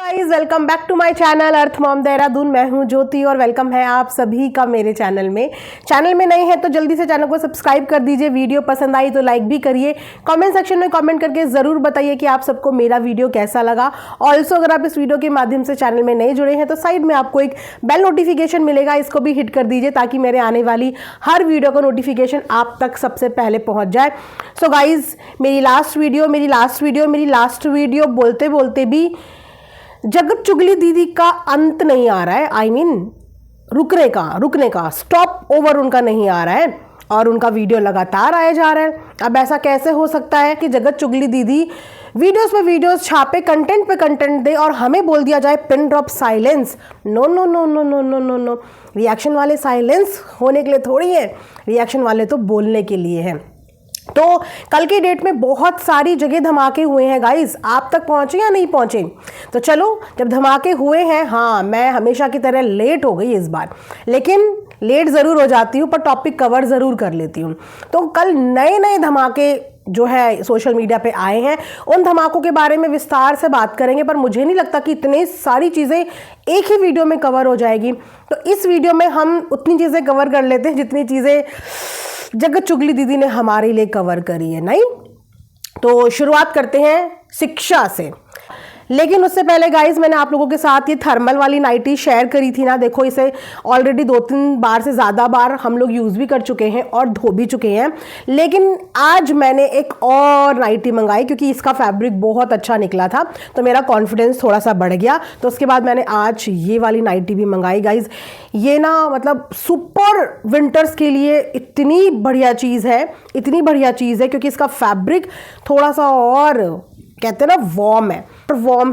Guys welcome back to my channel earth mom Dehradun. मैं हूं ज्योति और वेलकम है आप सभी का मेरे चैनल में नए हैं तो जल्दी से चैनल को सब्सक्राइब कर दीजिए। वीडियो पसंद आई तो लाइक भी करिए। कमेंट सेक्शन में कमेंट करके ज़रूर बताइए कि आप सबको मेरा वीडियो कैसा लगा। ऑल्सो अगर आप इस वीडियो के माध्यम से चैनल में नए जुड़े हैं तो साइड में आपको एक बेल नोटिफिकेशन मिलेगा, इसको भी हिट कर दीजिए ताकि मेरे आने वाली हर वीडियो का नोटिफिकेशन आप तक सबसे पहले पहुँच जाए। सो गाइज मेरी लास्ट वीडियो बोलते बोलते भी जगत चुगली दीदी का अंत नहीं आ रहा है। I mean, रुकने का स्टॉप ओवर उनका नहीं आ रहा है और उनका वीडियो लगातार आया जा रहा है। अब ऐसा कैसे हो सकता है कि जगत चुगली दीदी वीडियोस पे वीडियोस छापे, कंटेंट पे कंटेंट दे और हमें बोल दिया जाए pin drop silence. No no no no no no no no, reaction वाले साइलेंस होने के लिए थोड़ी है, रिएक्शन वाले तो बोलने के लिए हैं। तो कल के डेट में बहुत सारी जगह धमाके हुए हैं गाइस, आप तक पहुंचे या नहीं पहुंचे? तो चलो, जब धमाके हुए हैं, हाँ मैं हमेशा की तरह लेट हो गई इस बार, लेकिन लेट ज़रूर हो जाती हूँ पर टॉपिक कवर ज़रूर कर लेती हूँ। तो कल नए नए धमाके जो है सोशल मीडिया पे आए हैं, उन धमाकों के बारे में विस्तार से बात करेंगे, पर मुझे नहीं लगता कि इतनी सारी चीज़ें एक ही वीडियो में कवर हो जाएगी। तो इस वीडियो में हम उतनी चीज़ें कवर कर लेते हैं जितनी चीज़ें जगत चुगली दीदी ने हमारे लिए कवर करी है। नहीं तो शुरुआत करते हैं शिक्षा से। लेकिन उससे पहले गाइज मैंने आप लोगों के साथ ये थर्मल वाली नाइटी शेयर करी थी ना, देखो इसे ऑलरेडी 2-3 बार से ज़्यादा बार हम लोग यूज़ भी कर चुके हैं और धो भी चुके हैं। लेकिन आज मैंने एक और नाइटी मंगाई क्योंकि इसका फैब्रिक बहुत अच्छा निकला था, तो मेरा कॉन्फिडेंस थोड़ा सा बढ़ गया। तो उसके बाद मैंने आज ये वाली नाइटी भी मंगाई गाइज। ये ना मतलब सुपर विंटर्स के लिए इतनी बढ़िया चीज़ है क्योंकि इसका फैब्रिक थोड़ा सा और कहते हैं ना वार्म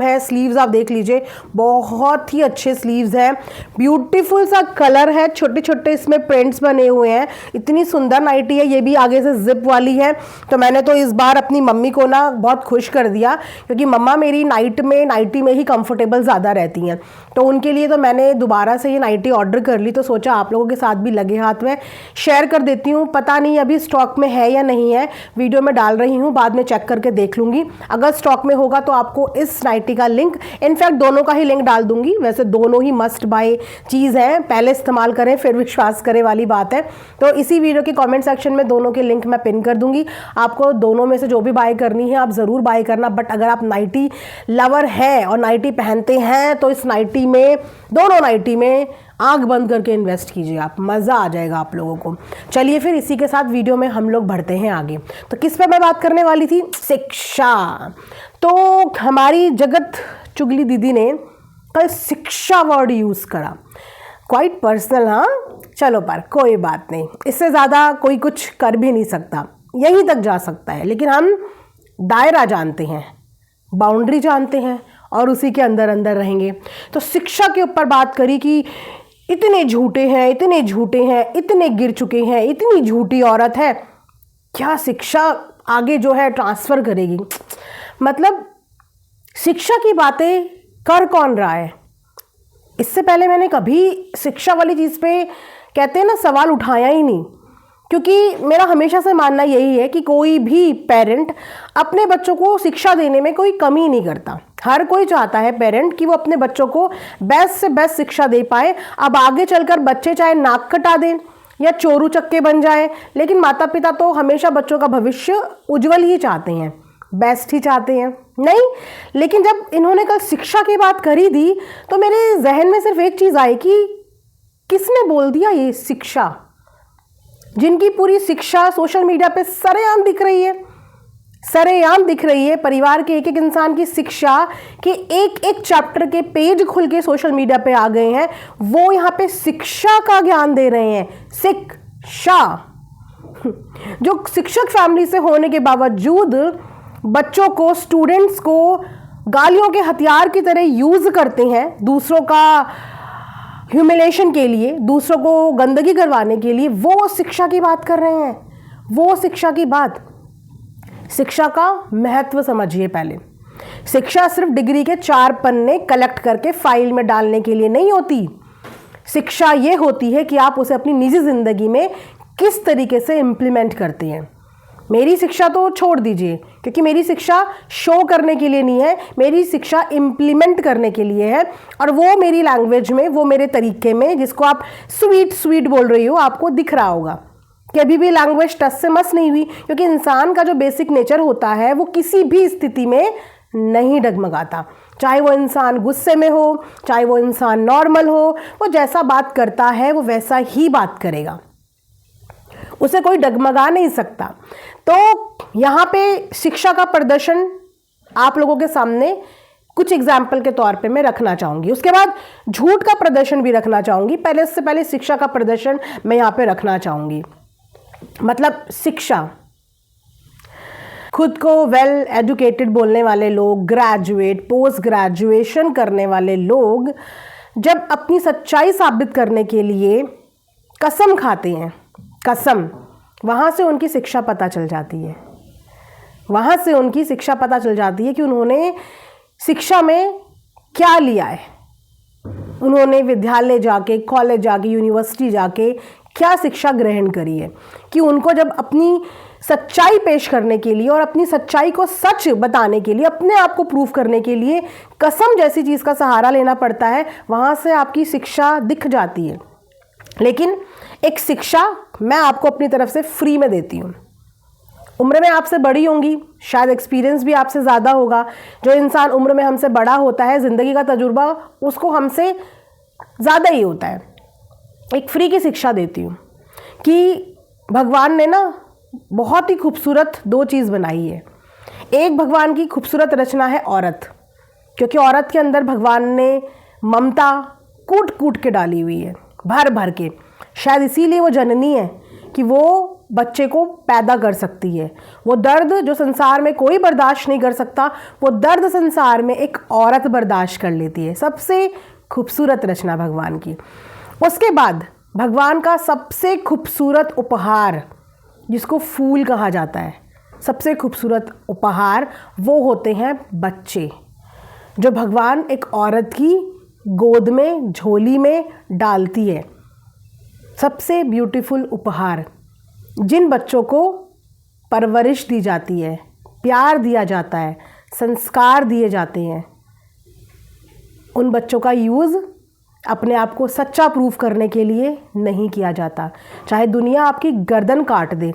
है। स्लीव्स आप देख लीजिए, बहुत ही अच्छे स्लीव्स हैं, ब्यूटीफुल सा कलर है, छोटे छोटे इसमें प्रिंट्स बने हुए हैं। इतनी सुंदर नाइटी है, ये भी आगे से जिप वाली है। तो मैंने तो इस बार अपनी मम्मी को ना बहुत खुश कर दिया क्योंकि मम्मा मेरी नाइटी में ही कंफर्टेबल ज़्यादा रहती हैं, तो उनके लिए तो मैंने दोबारा से ये नाइटी ऑर्डर कर ली। तो सोचा आप लोगों के साथ भी लगे हाथ में शेयर कर देती हूँ। पता नहीं अभी स्टॉक में है या नहीं है, वीडियो में डाल रही हूँ, बाद में चेक करके देख लूँगी। अगर स्टॉक में होगा तो आपको इस नाइटी का लिंक, इनफैक्ट दोनों का ही लिंक डाल दूंगी। वैसे दोनों ही मस्ट बाय चीज़ है, पहले इस्तेमाल करें फिर विश्वास करें वाली बात है। तो इसी वीडियो के कमेंट सेक्शन में दोनों के लिंक मैं पिन कर दूंगी। आपको दोनों में से जो भी बाय करनी है आप ज़रूर बाय करना। बट अगर आप नाइटी लवर हैं और नाइटी पहनते हैं तो इस नाइटी में, दोनों नाइटी में आंख बंद करके इन्वेस्ट कीजिए आप, मज़ा आ जाएगा आप लोगों को। चलिए फिर इसी के साथ वीडियो में हम लोग बढ़ते हैं आगे। तो किस पे मैं बात करने वाली थी? शिक्षा। तो हमारी जगत चुगली दीदी ने कल शिक्षा वर्ड यूज़ करा, क्वाइट पर्सनल। हाँ चलो पर कोई बात नहीं, इससे ज़्यादा कोई कुछ कर भी नहीं सकता, यहीं तक जा सकता है। लेकिन हम दायरा जानते हैं, बाउंड्री जानते हैं और उसी के अंदर अंदर रहेंगे। तो शिक्षा के ऊपर बात करी कि इतने झूठे हैं, इतने गिर चुके हैं, इतनी झूठी औरत है, क्या शिक्षा आगे जो है ट्रांसफ़र करेगी? मतलब शिक्षा की बातें कर कौन रहा है? इससे पहले मैंने कभी शिक्षा वाली चीज़ पे कहते हैं ना सवाल उठाया ही नहीं, क्योंकि मेरा हमेशा से मानना यही है कि कोई भी पेरेंट अपने बच्चों को शिक्षा देने में कोई कमी नहीं करता। हर कोई चाहता है पेरेंट कि वो अपने बच्चों को बेस्ट से बेस्ट शिक्षा दे पाए। अब आगे चलकर बच्चे चाहे नाक कटा दें या चोरू चक्के बन जाए, लेकिन माता पिता तो हमेशा बच्चों का भविष्य उज्जवल ही चाहते हैं, बेस्ट ही चाहते हैं। नहीं, लेकिन जब इन्होंने कल शिक्षा की बात करी थी तो मेरे जहन में सिर्फ एक चीज़ आई कि किसने बोल दिया ये शिक्षा, जिनकी पूरी शिक्षा सोशल मीडिया पे सरेआम दिख रही है। परिवार के एक एक इंसान की शिक्षा के एक एक चैप्टर के पेज खुल के सोशल मीडिया पे आ गए हैं, वो यहाँ पे शिक्षा का ज्ञान दे रहे हैं। शिक्षा जो शिक्षक फैमिली से होने के बावजूद बच्चों को, स्टूडेंट्स को गालियों के हथियार की तरह यूज़ करते हैं, दूसरों का ह्यूमिलेशन के लिए, दूसरों को गंदगी करवाने के लिए, वो शिक्षा की बात कर रहे हैं। वो शिक्षा की बात, शिक्षा का महत्व समझिए पहले। शिक्षा सिर्फ डिग्री के 4 पन्ने कलेक्ट करके फाइल में डालने के लिए नहीं होती। शिक्षा ये होती है कि आप उसे अपनी निजी ज़िंदगी में किस तरीके से इम्प्लीमेंट करते हैं। मेरी शिक्षा तो छोड़ दीजिए, क्योंकि मेरी शिक्षा शो करने के लिए नहीं है, मेरी शिक्षा इम्प्लीमेंट करने के लिए है। और वो मेरी लैंग्वेज में, वो मेरे तरीके में, जिसको आप स्वीट स्वीट बोल रही हो, आपको दिख रहा होगा कि अभी भी लैंग्वेज टस से मस नहीं हुई। क्योंकि इंसान का जो बेसिक नेचर होता है वो किसी भी स्थिति में नहीं डगमगाता, चाहे वो इंसान गुस्से में हो, चाहे वो इंसान नॉर्मल हो, वो जैसा बात करता है वो वैसा ही बात करेगा, उसे कोई डगमगा नहीं सकता। तो यहाँ पे शिक्षा का प्रदर्शन आप लोगों के सामने कुछ एग्जाम्पल के तौर पे मैं रखना चाहूँगी। उसके बाद झूठ का प्रदर्शन भी रखना चाहूँगी। पहले उससे पहले शिक्षा का प्रदर्शन मैं यहाँ पे रखना चाहूँगी। मतलब शिक्षा, खुद को वेल एजुकेटेड बोलने वाले लोग, ग्रेजुएट, पोस्ट ग्रेजुएशन करने वाले लोग जब अपनी सच्चाई साबित करने के लिए कसम खाते हैं, कसम, वहाँ से उनकी शिक्षा पता चल जाती है। वहाँ से उनकी शिक्षा पता चल जाती है कि उन्होंने शिक्षा में क्या लिया है, उन्होंने विद्यालय जाके, कॉलेज जाके, यूनिवर्सिटी जाके क्या शिक्षा ग्रहण करी है। कि उनको जब अपनी सच्चाई पेश करने के लिए और अपनी सच्चाई को सच बताने के लिए, अपने आप को प्रूफ करने के लिए कसम जैसी चीज़ का सहारा लेना पड़ता है, वहाँ से आपकी शिक्षा दिख जाती है। लेकिन एक शिक्षा मैं आपको अपनी तरफ से फ्री में देती हूँ। उम्र में आपसे बड़ी होंगी, शायद एक्सपीरियंस भी आपसे ज़्यादा होगा। जो इंसान उम्र में हमसे बड़ा होता है, ज़िंदगी का तजुर्बा उसको हमसे ज़्यादा ही होता है। एक फ्री की शिक्षा देती हूँ कि भगवान ने ना बहुत ही खूबसूरत दो चीज़ बनाई है। एक भगवान की खूबसूरत रचना है औरत, क्योंकि औरत के अंदर भगवान ने ममता कूट कूट के डाली हुई है, भर भर के। शायद इसीलिए वो जननी है कि वो बच्चे को पैदा कर सकती है। वो दर्द जो संसार में कोई बर्दाश्त नहीं कर सकता, वो दर्द संसार में एक औरत बर्दाश्त कर लेती है। सबसे खूबसूरत रचना भगवान की। उसके बाद भगवान का सबसे खूबसूरत उपहार, जिसको फूल कहा जाता है, सबसे खूबसूरत उपहार वो होते हैं बच्चे, जो भगवान एक औरत की गोद में, झोली में डालती है। सबसे ब्यूटीफुल उपहार, जिन बच्चों को परवरिश दी जाती है, प्यार दिया जाता है, संस्कार दिए जाते हैं, उन बच्चों का यूज़ अपने आप को सच्चा प्रूफ करने के लिए नहीं किया जाता। चाहे दुनिया आपकी गर्दन काट दे,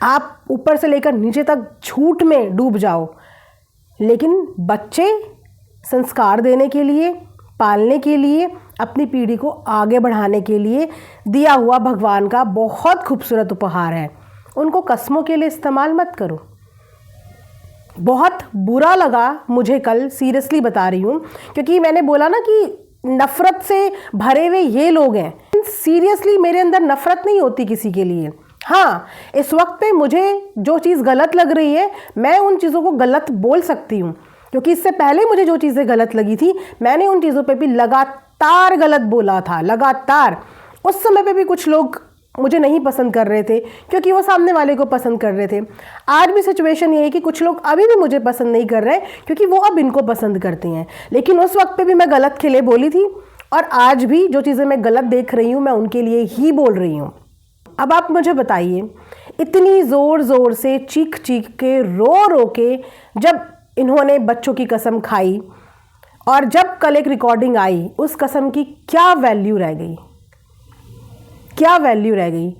आप ऊपर से लेकर नीचे तक झूठ में डूब जाओ, लेकिन बच्चे संस्कार देने के लिए, पालने के लिए, अपनी पीढ़ी को आगे बढ़ाने के लिए दिया हुआ भगवान का बहुत खूबसूरत उपहार है। उनको कस्मों के लिए इस्तेमाल मत करो। बहुत बुरा लगा मुझे कल, सीरियसली बता रही हूँ, क्योंकि मैंने बोला ना कि नफ़रत से भरे हुए ये लोग हैं। सीरियसली मेरे अंदर नफ़रत नहीं होती किसी के लिए। हाँ, इस वक्त पे मुझे जो चीज़ गलत लग रही है, मैं उन चीज़ों को गलत बोल सकती हूँ, क्योंकि इससे पहले मुझे जो चीज़ें गलत लगी थी, मैंने उन चीज़ों पे भी लगातार गलत बोला था, लगातार। उस समय पे भी कुछ लोग मुझे नहीं पसंद कर रहे थे, क्योंकि वो सामने वाले को पसंद कर रहे थे। आज भी सिचुएशन ये है कि कुछ लोग अभी भी मुझे पसंद नहीं कर रहे, क्योंकि वो अब इनको पसंद करते हैं। लेकिन उस वक्त पे भी मैं गलत खिले बोली थी, और आज भी जो चीज़ें मैं गलत देख रही हूँ, मैं उनके लिए ही बोल रही हूँ। अब आप मुझे बताइए, इतनी ज़ोर ज़ोर से चीख चीख के, रो रो के जब इन्होंने बच्चों की कसम खाई, और जब कल एक रिकॉर्डिंग आई, उस कसम की क्या वैल्यू रह गई? क्या वैल्यू रह गई?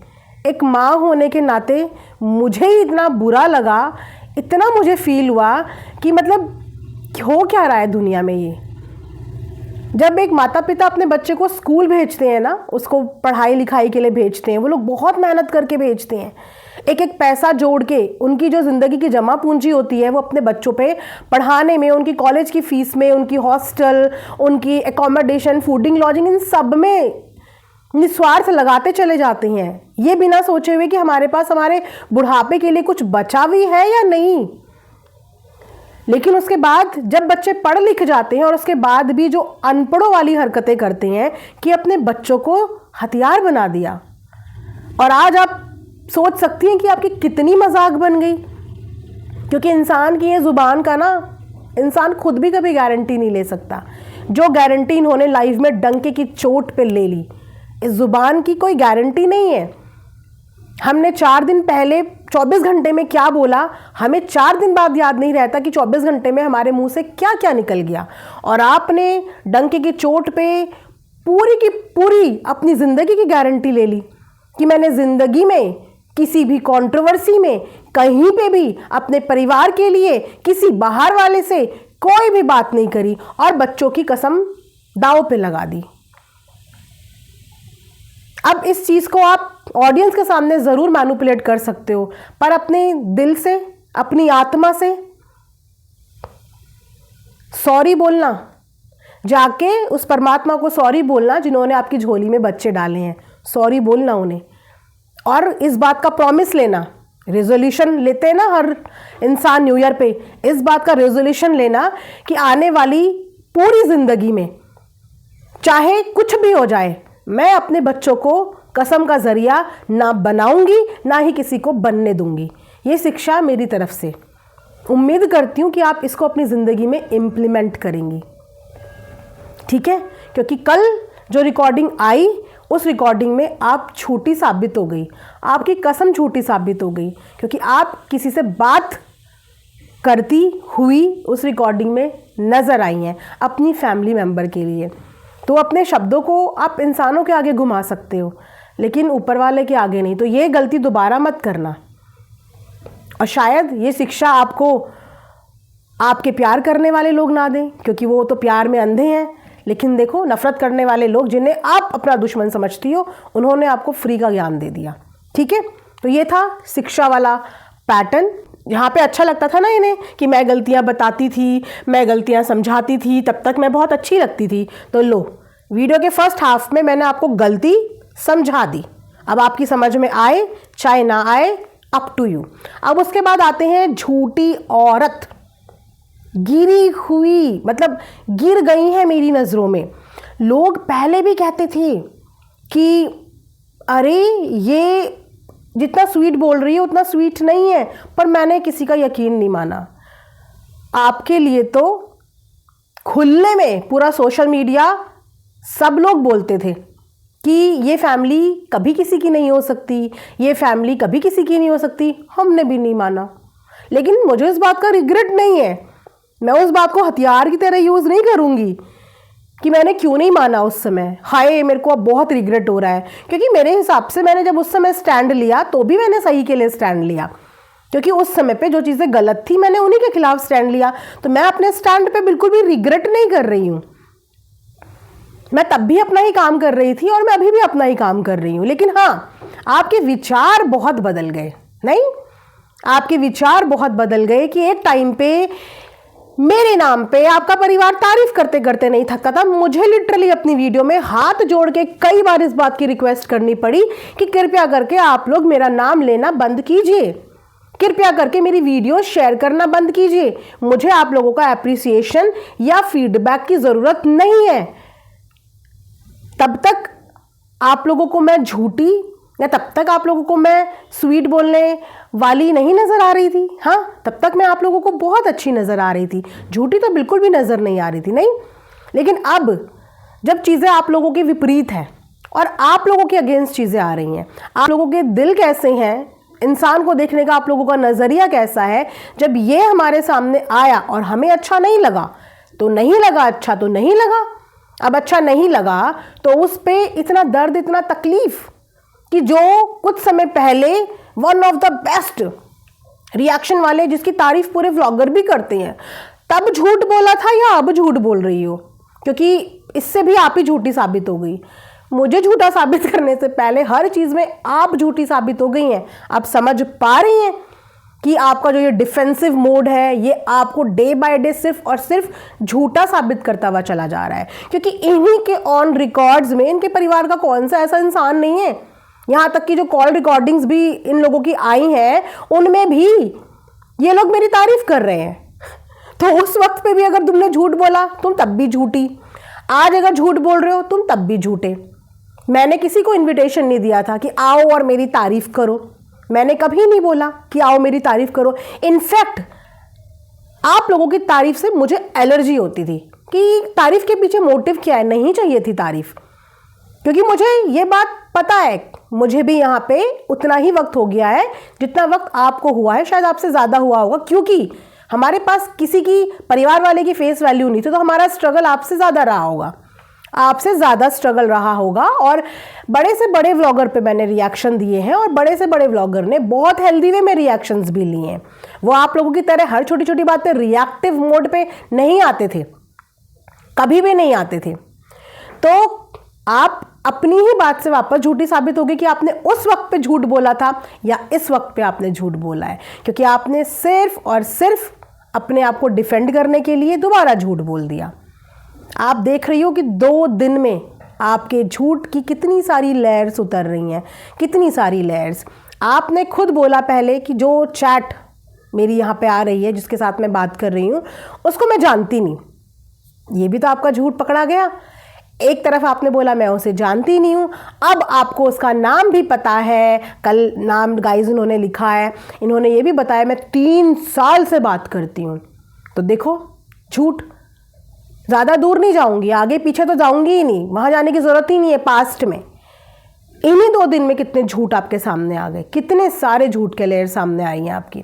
एक माँ होने के नाते मुझे ही इतना बुरा लगा, इतना मुझे फील हुआ कि मतलब हो क्या रहा है दुनिया में ये। जब एक माता पिता अपने बच्चे को स्कूल भेजते हैं ना, उसको पढ़ाई लिखाई के लिए भेजते हैं, वो लोग बहुत मेहनत करके भेजते हैं, एक एक पैसा जोड़ के, उनकी जो ज़िंदगी की जमा पूंजी होती है वो अपने बच्चों पे पढ़ाने में, उनकी कॉलेज की फ़ीस में, उनकी हॉस्टल, उनकी एकोमोडेशन, फूडिंग, लॉजिंग, इन सब में निस्वार्थ लगाते चले जाते हैं, ये बिना सोचे हुए कि हमारे पास हमारे बुढ़ापे के लिए कुछ बचा भी है या नहीं। लेकिन उसके बाद जब बच्चे पढ़ लिख जाते हैं, और उसके बाद भी जो अनपढ़ों वाली हरकतें करते हैं कि अपने बच्चों को हथियार बना दिया, और आज आप सोच सकती हैं कि आपकी कितनी मजाक बन गई। क्योंकि इंसान की ये ज़ुबान का ना, इंसान खुद भी कभी गारंटी नहीं ले सकता। जो गारंटी इन्होंने लाइफ में डंके की चोट पे ले ली, इस ज़ुबान की कोई गारंटी नहीं है। हमने 4 दिन पहले 24 घंटे में क्या बोला, हमें 4 दिन बाद याद नहीं रहता कि 24 घंटे में हमारे मुंह से क्या क्या निकल गया। और आपने डंके की चोट पे पूरी की पूरी अपनी ज़िंदगी की गारंटी ले ली कि मैंने ज़िंदगी में किसी भी कंट्रोवर्सी में कहीं पे भी अपने परिवार के लिए किसी बाहर वाले से कोई भी बात नहीं करी और बच्चों की कसम दांव पे लगा दी। अब इस चीज़ को आप ऑडियंस के सामने ज़रूर मैनिपुलेट कर सकते हो, पर अपने दिल से, अपनी आत्मा से सॉरी बोलना, जाके उस परमात्मा को सॉरी बोलना जिन्होंने आपकी झोली में बच्चे डाले हैं, सॉरी बोलना उन्हें। और इस बात का प्रॉमिस लेना, रेजोल्यूशन लेते हैं ना हर इंसान न्यू ईयर पे, इस बात का रेजोल्यूशन लेना कि आने वाली पूरी ज़िंदगी में चाहे कुछ भी हो जाए, मैं अपने बच्चों को कसम का ज़रिया ना बनाऊंगी, ना ही किसी को बनने दूंगी। ये शिक्षा मेरी तरफ से। उम्मीद करती हूँ कि आप इसको अपनी ज़िंदगी में इम्प्लीमेंट करेंगी, ठीक है? क्योंकि कल जो रिकॉर्डिंग आई उस रिकॉर्डिंग में आप झूठी साबित हो गई, आपकी कसम झूठी साबित हो गई, क्योंकि आप किसी से बात करती हुई उस रिकॉर्डिंग में नज़र आई हैं अपनी फैमिली मेम्बर के लिए। तो अपने शब्दों को आप इंसानों के आगे घुमा सकते हो, लेकिन ऊपर वाले के आगे नहीं। तो ये गलती दोबारा मत करना। और शायद ये शिक्षा आपको आपके प्यार करने वाले लोग ना दें, क्योंकि वो तो प्यार में अंधे हैं। लेकिन देखो, नफरत करने वाले लोग जिन्हें आप अपना दुश्मन समझती हो, उन्होंने आपको फ्री का ज्ञान दे दिया, ठीक है? तो ये था शिक्षा वाला पैटर्न। यहाँ पे अच्छा लगता था ना इन्हें कि मैं गलतियाँ बताती थी, मैं गलतियाँ समझाती थी, तब तक मैं बहुत अच्छी लगती थी। तो लो, वीडियो के फर्स्ट हाफ में मैंने आपको गलती समझा दी। अब आपकी समझ में आए चाहे ना आए, अप टू यू। अब उसके बाद आते हैं झूठी औरत, गिरी हुई, मतलब गिर गई है मेरी नज़रों में। लोग पहले भी कहते थे कि अरे ये जितना स्वीट बोल रही है उतना स्वीट नहीं है, पर मैंने किसी का यकीन नहीं माना। आपके लिए तो खुले में पूरा सोशल मीडिया सब लोग बोलते थे कि ये फैमिली कभी किसी की नहीं हो सकती, ये फैमिली कभी किसी की नहीं हो सकती। हमने भी नहीं माना, लेकिन मुझे इस बात का रिग्रेट नहीं है। मैं उस बात को हथियार की तरह यूज़ नहीं करूँगी कि मैंने क्यों नहीं माना उस समय। हाय, मेरे को अब बहुत रिग्रेट हो रहा है, क्योंकि मेरे हिसाब से मैंने जब उस समय स्टैंड लिया तो भी मैंने सही के लिए स्टैंड लिया, क्योंकि उस समय पे जो चीज़ें गलत थी मैंने उन्हीं के खिलाफ स्टैंड लिया। तो मैं अपने स्टैंड पे बिल्कुल भी रिग्रेट नहीं कर रही हूँ। मैं तब भी अपना ही काम कर रही थी और मैं अभी भी अपना ही काम कर रही हूँ। लेकिन हाँ, आपके विचार बहुत बदल गए। नहीं, आपके विचार बहुत बदल गए कि एक टाइम पे मेरे नाम पे आपका परिवार तारीफ करते करते नहीं थकता था। मुझे लिटरली अपनी वीडियो में हाथ जोड़ के कई बार इस बात की रिक्वेस्ट करनी पड़ी कि कृपया करके आप लोग मेरा नाम लेना बंद कीजिए, कृपया करके मेरी वीडियो शेयर करना बंद कीजिए। मुझे आप लोगों का एप्रिसिएशन या फीडबैक की ज़रूरत नहीं है। तब तक आप लोगों को मैं झूठी, या तब तक आप लोगों को मैं स्वीट बोलने वाली नहीं नज़र आ रही थी। हाँ, तब तक मैं आप लोगों को बहुत अच्छी नज़र आ रही थी, झूठी तो बिल्कुल भी नज़र नहीं आ रही थी। नहीं, लेकिन अब जब चीज़ें आप लोगों के विपरीत हैं और आप लोगों के अगेंस्ट चीज़ें आ रही हैं, आप लोगों के दिल कैसे हैं, इंसान को देखने का आप लोगों का नज़रिया कैसा है, जब ये हमारे सामने आया और हमें अच्छा नहीं लगा तो नहीं लगा, अच्छा तो नहीं लगा। अब अच्छा नहीं लगा तो उस पर इतना दर्द, इतना तकलीफ कि जो कुछ समय पहले one of the best reaction वाले, जिसकी तारीफ पूरे व्लॉगर भी करते हैं, तब झूठ बोला था या अब झूठ बोल रही हो? क्योंकि इससे भी आप ही झूठी साबित हो गई। मुझे झूठा साबित करने से पहले हर चीज़ में आप झूठी साबित हो गई हैं। आप समझ पा रही हैं कि आपका जो ये डिफेंसिव मोड है ये आपको डे बाय डे सिर्फ और सिर्फ झूठा साबित करता हुआ चला जा रहा है। क्योंकि इन्हीं के ऑन रिकॉर्ड्स में इनके परिवार का कौन सा ऐसा इंसान नहीं है, यहाँ तक कि जो कॉल रिकॉर्डिंग्स भी इन लोगों की आई हैं उनमें भी ये लोग मेरी तारीफ कर रहे हैं। तो उस वक्त पे भी अगर तुमने झूठ बोला तुम तब भी झूठी, आज अगर झूठ बोल रहे हो तुम तब भी झूठे। मैंने किसी को इनविटेशन नहीं दिया था कि आओ और मेरी तारीफ करो, मैंने कभी नहीं बोला कि आओ मेरी तारीफ करो। इनफैक्ट आप लोगों की तारीफ से मुझे एलर्जी होती थी कि तारीफ के पीछे मोटिव क्या है, नहीं चाहिए थी तारीफ, क्योंकि मुझे ये बात पता है मुझे भी यहाँ पे उतना ही वक्त हो गया है जितना वक्त आपको हुआ है, शायद आपसे ज़्यादा हुआ होगा, क्योंकि हमारे पास किसी की परिवार वाले की फेस वैल्यू नहीं थी, तो हमारा स्ट्रगल आपसे ज़्यादा रहा होगा, आपसे ज़्यादा स्ट्रगल रहा होगा। और बड़े से बड़े व्लॉगर पे मैंने रिएक्शन दिए हैं और बड़े से बड़े व्लॉगर ने बहुत हेल्दी वे में रिएक्शंस भी लिए हैं। वो आप लोगों की तरह हर छोटी छोटी बात पे रिएक्टिव मोड पे नहीं आते थे, कभी भी नहीं आते थे। तो आप अपनी ही बात से वापस झूठी साबित होगी कि आपने उस वक्त पे झूठ बोला था या इस वक्त पे आपने झूठ बोला है, क्योंकि आपने सिर्फ और सिर्फ अपने आप को डिफेंड करने के लिए दोबारा झूठ बोल दिया। आप देख रही हो कि 2 दिन में आपके झूठ की कितनी सारी लेयर्स उतर रही हैं, कितनी सारी लेयर्स। आपने खुद बोला पहले कि जो चैट मेरी यहाँ पे आ रही है, जिसके साथ मैं बात कर रही हूँ, उसको मैं जानती नहीं। ये भी तो आपका झूठ पकड़ा गया। एक तरफ आपने बोला मैं उसे जानती नहीं हूँ, अब आपको उसका नाम भी पता है। कल नाम गाइज उन्होंने लिखा है, इन्होंने ये भी बताया मैं 3 साल से बात करती हूँ। तो देखो झूठ, ज़्यादा दूर नहीं जाऊँगी, आगे पीछे तो जाऊँगी ही नहीं, वहाँ जाने की ज़रूरत ही नहीं है। पास्ट में इन्हीं 2 दिन में कितने झूठ आपके सामने आ गए, कितने सारे झूठ के लेयर सामने आई हैं आपकी।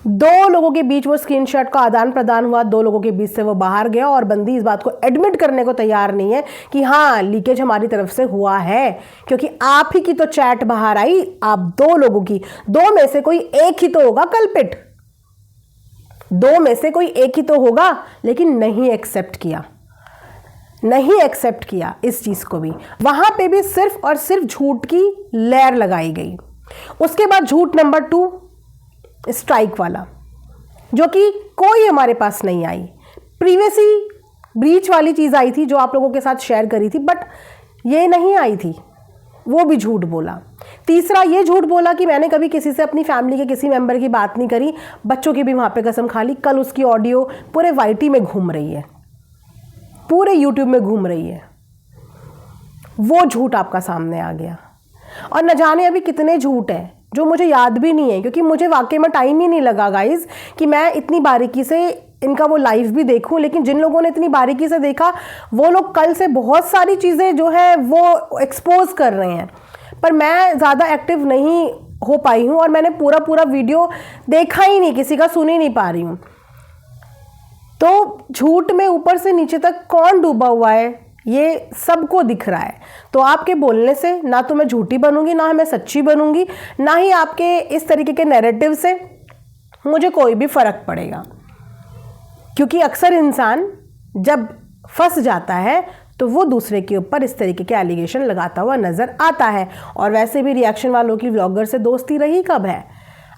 2 लोगों के बीच वो स्क्रीनशॉट का आदान प्रदान हुआ, 2 लोगों के बीच से वो बाहर गया और बंदी इस बात को एडमिट करने को तैयार नहीं है कि हाँ लीकेज हमारी तरफ से हुआ है, क्योंकि आप ही की तो चैट बाहर आई, आप 2 लोगों की, 2 में से कोई एक ही तो होगा कल्पिट, 2 में से कोई एक ही तो होगा। लेकिन नहीं एक्सेप्ट किया, नहीं एक्सेप्ट किया इस चीज को भी। वहां पे भी सिर्फ और सिर्फ झूठ की लेयर लगाई गई। उसके बाद झूठ नंबर 2 स्ट्राइक वाला, जो कि कोई हमारे पास नहीं आई। प्रीवियसली ब्रीच वाली चीज आई थी जो आप लोगों के साथ शेयर करी थी, बट ये नहीं आई थी, वो भी झूठ बोला। तीसरा ये झूठ बोला कि मैंने कभी किसी से अपनी फैमिली के किसी मेंबर की बात नहीं करी, बच्चों की भी वहां पे कसम खा ली। कल उसकी ऑडियो पूरे वाईटी में घूम रही है, पूरे यूट्यूब में घूम रही है। वो झूठ आपका सामने आ गया। और न जाने अभी कितने झूठ हैं जो मुझे याद भी नहीं है, क्योंकि मुझे वाकई में टाइम ही नहीं लगा गाइज कि मैं इतनी बारीकी से इनका वो लाइव भी देखूं। लेकिन जिन लोगों ने इतनी बारीकी से देखा वो लोग कल से बहुत सारी चीज़ें जो है वो एक्सपोज कर रहे हैं, पर मैं ज़्यादा एक्टिव नहीं हो पाई हूँ और मैंने पूरा वीडियो देखा ही नहीं, किसी का सुन ही नहीं पा रही हूँ। तो झूठ में ऊपर से नीचे तक कौन डूबा हुआ है ये सबको दिख रहा है। तो आपके बोलने से ना तो मैं झूठी बनूंगी, ना मैं सच्ची बनूंगी, ना ही आपके इस तरीके के नैरेटिव से मुझे कोई भी फर्क पड़ेगा। क्योंकि अक्सर इंसान जब फंस जाता है तो वो दूसरे के ऊपर इस तरीके के एलिगेशन लगाता हुआ नजर आता है। और वैसे भी रिएक्शन वालों की व्लॉगर से दोस्ती रही कब है।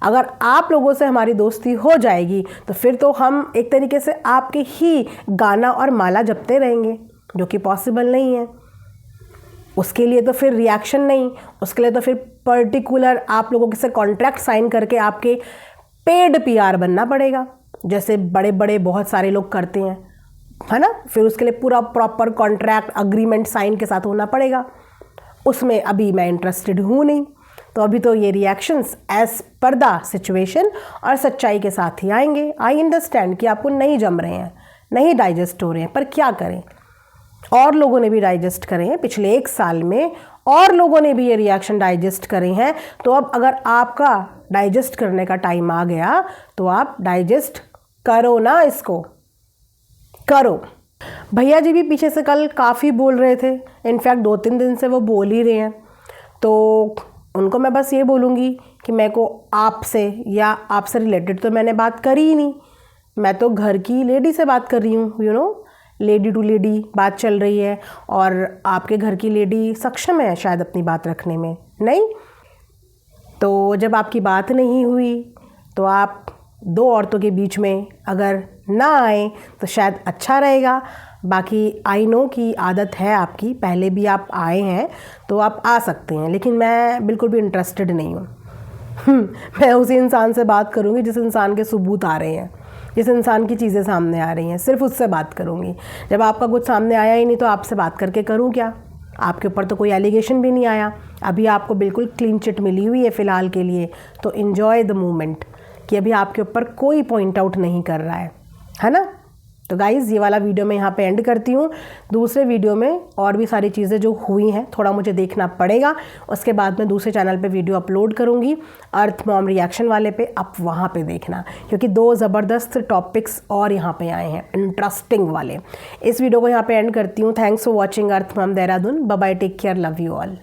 अगर आप लोगों से हमारी दोस्ती हो जाएगी तो फिर तो हम एक तरीके से आपके ही गाना और माला जपते रहेंगे, जो कि पॉसिबल नहीं है। उसके लिए तो फिर रिएक्शन नहीं, उसके लिए तो फिर पर्टिकुलर आप लोगों से कॉन्ट्रैक्ट साइन करके आपके पेड पीआर बनना पड़ेगा, जैसे बड़े बड़े बहुत सारे लोग करते हैं, है ना। फिर उसके लिए पूरा प्रॉपर कॉन्ट्रैक्ट अग्रीमेंट साइन के साथ होना पड़ेगा। उसमें अभी मैं इंटरेस्टेड हूँ नहीं। तो अभी तो ये reactions as per the situation और सच्चाई के साथ ही आएंगे। आई अंडरस्टैंड कि आपको नहीं जम रहे हैं, नहीं डाइजेस्ट हो रहे हैं, पर क्या करें, और लोगों ने भी डाइजेस्ट करे हैं पिछले 1 साल में, और लोगों ने भी ये रिएक्शन डाइजेस्ट करे हैं। तो अब अगर आपका डाइजेस्ट करने का टाइम आ गया तो आप डाइजेस्ट करो ना, इसको करो। भैया जी भी पीछे से कल काफ़ी बोल रहे थे, इनफैक्ट 2-3 दिन से वो बोल ही रहे हैं। तो उनको मैं बस ये बोलूँगी कि मेरे को आपसे या आपसे रिलेटेड तो मैंने बात करी ही नहीं, मैं तो घर की लेडी से बात कर रही हूँ, you know, lady to lady बात चल रही है। और आपके घर की लेडी सक्षम है शायद अपनी बात रखने में, नहीं। तो जब आपकी बात नहीं हुई तो आप 2 औरतों के बीच में अगर ना आए तो शायद अच्छा रहेगा। बाकी आई नो कि आदत है आपकी, पहले भी आप आए हैं तो आप आ सकते हैं, लेकिन मैं बिल्कुल भी इंटरेस्टेड नहीं हूँ। मैं उसी इंसान से बात करूँगी जिस इंसान के सबूत आ रहे हैं, जिस इंसान की चीज़ें सामने आ रही हैं, सिर्फ उससे बात करूँगी। जब आपका कुछ सामने आया ही नहीं तो आपसे बात करके करूँ क्या। आपके ऊपर तो कोई एलिगेशन भी नहीं आया, अभी आपको बिल्कुल क्लीन चिट मिली हुई है फ़िलहाल के लिए। तो इन्जॉय द मोमेंट कि अभी आपके ऊपर कोई पॉइंट आउट नहीं कर रहा है ना। तो गाइज़ ये वाला वीडियो मैं यहाँ पे एंड करती हूँ। दूसरे वीडियो में और भी सारी चीज़ें जो हुई हैं थोड़ा मुझे देखना पड़ेगा, उसके बाद मैं दूसरे चैनल पे वीडियो अपलोड करूँगी अर्थ मॉम रिएक्शन वाले पे, आप वहाँ पे देखना, क्योंकि 2 ज़बरदस्त टॉपिक्स और यहाँ पे आए हैं इंटरेस्टिंग वाले। इस वीडियो को यहाँ पे एंड करती हूँ। Thanks for watching earth mom Dehradun. Bye bye, take care, love you all.